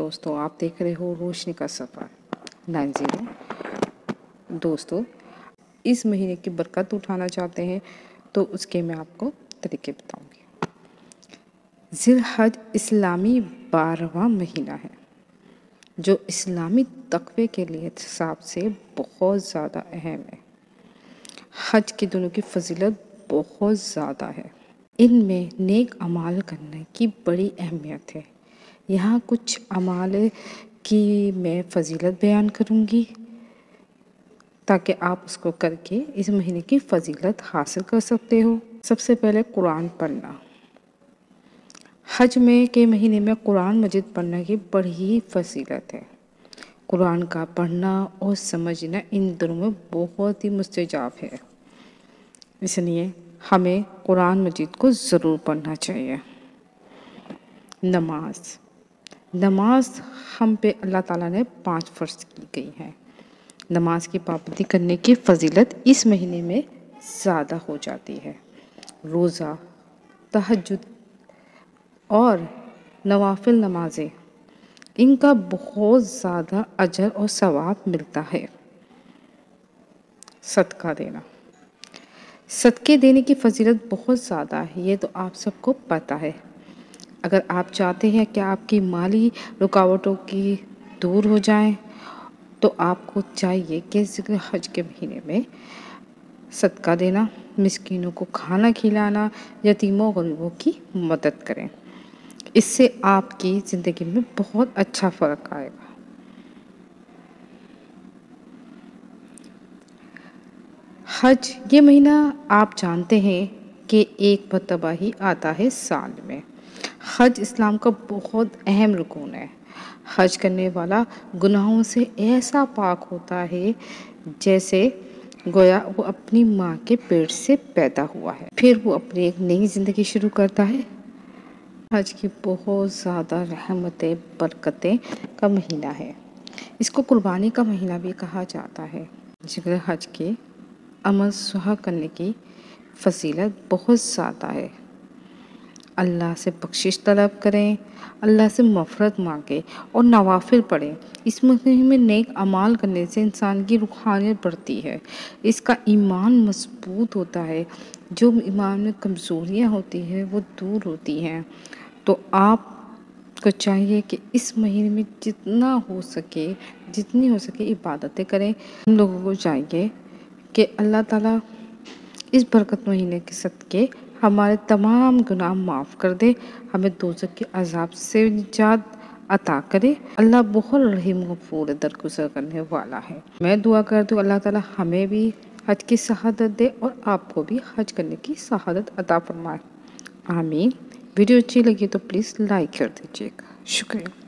دوستوں آپ دیکھ رہے ہو روشنی کا سفر 90۔ دوستوں اس مہینے کی برکت اٹھانا چاہتے ہیں تو اس کے میں آپ کو طریقے بتاؤں گی۔ ذی الحج اسلامی 12واں مہینہ ہے جو اسلامی تقوی کے لیے حساب سے بہت زیادہ اہم ہے۔ حج کے دنوں کی فضیلت بہت زیادہ ہے۔ ان میں نیک اعمال کرنے کی بڑی اہمیت ہے۔ یہاں کچھ اعمال کی میں فضیلت بیان کروں گی تاکہ آپ اس کو کر کے اس مہینے کی فضیلت حاصل کر سکتے ہو۔ سب سے پہلے قرآن پڑھنا۔ حج کے مہینے میں قرآن مجید پڑھنے کی بڑی ہی فضیلت ہے۔ قرآن کا پڑھنا اور سمجھنا ان دنوں میں بہت ہی مستجاب ہے، اس لیے ہمیں قرآن مجید کو ضرور پڑھنا چاہیے۔ نماز ہم پہ اللہ تعالیٰ نے 5 فرض کی گئی ہے۔ نماز کی پابندی کرنے کی فضیلت اس مہینے میں زیادہ ہو جاتی ہے۔ روزہ، تہجد اور نوافل نمازیں ان کا بہت زیادہ اجر اور ثواب ملتا ہے۔ صدقہ دینا۔ صدقے دینے کی فضیلت بہت زیادہ ہے، یہ تو آپ سب کو پتہ ہے۔ اگر آپ چاہتے ہیں کہ آپ کی مالی رکاوٹوں کی دور ہو جائیں تو آپ کو چاہیے کہ ذکر حج کے مہینے میں صدقہ دینا، مسکینوں کو کھانا کھلانا، یتیموں غریبوں کی مدد کریں۔ اس سے آپ کی زندگی میں بہت اچھا فرق آئے گا۔ حج یہ مہینہ آپ جانتے ہیں کہ ایک مرتبہ ہی آتا ہے سال میں۔ حج اسلام کا بہت اہم رکن ہے۔ حج کرنے والا گناہوں سے ایسا پاک ہوتا ہے جیسے گویا وہ اپنی ماں کے پیٹ سے پیدا ہوا ہے، پھر وہ اپنی ایک نئی زندگی شروع کرتا ہے۔ حج کی بہت زیادہ رحمتیں برکتیں کا مہینہ ہے۔ اس کو قربانی کا مہینہ بھی کہا جاتا ہے۔ ذکر حج کے عمل صحیح کرنے کی فضیلت بہت زیادہ ہے۔ اللہ سے بخشش طلب کریں، اللہ سے مغفرت مانگیں اور نوافل پڑھیں۔ اس مہینے میں نیک اعمال کرنے سے انسان کی روحانیت بڑھتی ہے، اس کا ایمان مضبوط ہوتا ہے، جو ایمان میں کمزوریاں ہوتی ہیں وہ دور ہوتی ہیں۔ تو آپ کو چاہیے کہ اس مہینے میں جتنی ہو سکے عبادتیں کریں۔ ہم لوگوں کو چاہیے کہ اللہ تعالیٰ اس برکت مہینے کے صدقے ہمارے تمام گناہ معاف کر دے، ہمیں دوزخ کے عذاب سے نجات عطا کرے۔ اللہ بہت رحیم غفور درگزر کرنے والا ہے۔ میں دعا کرتی ہوں اللہ تعالیٰ ہمیں بھی حج کی سعادت دے اور آپ کو بھی حج کرنے کی سعادت عطا فرمائے۔ آمین۔ ویڈیو اچھی لگی تو پلیز لائک کر دیجیے گا۔ شکریہ۔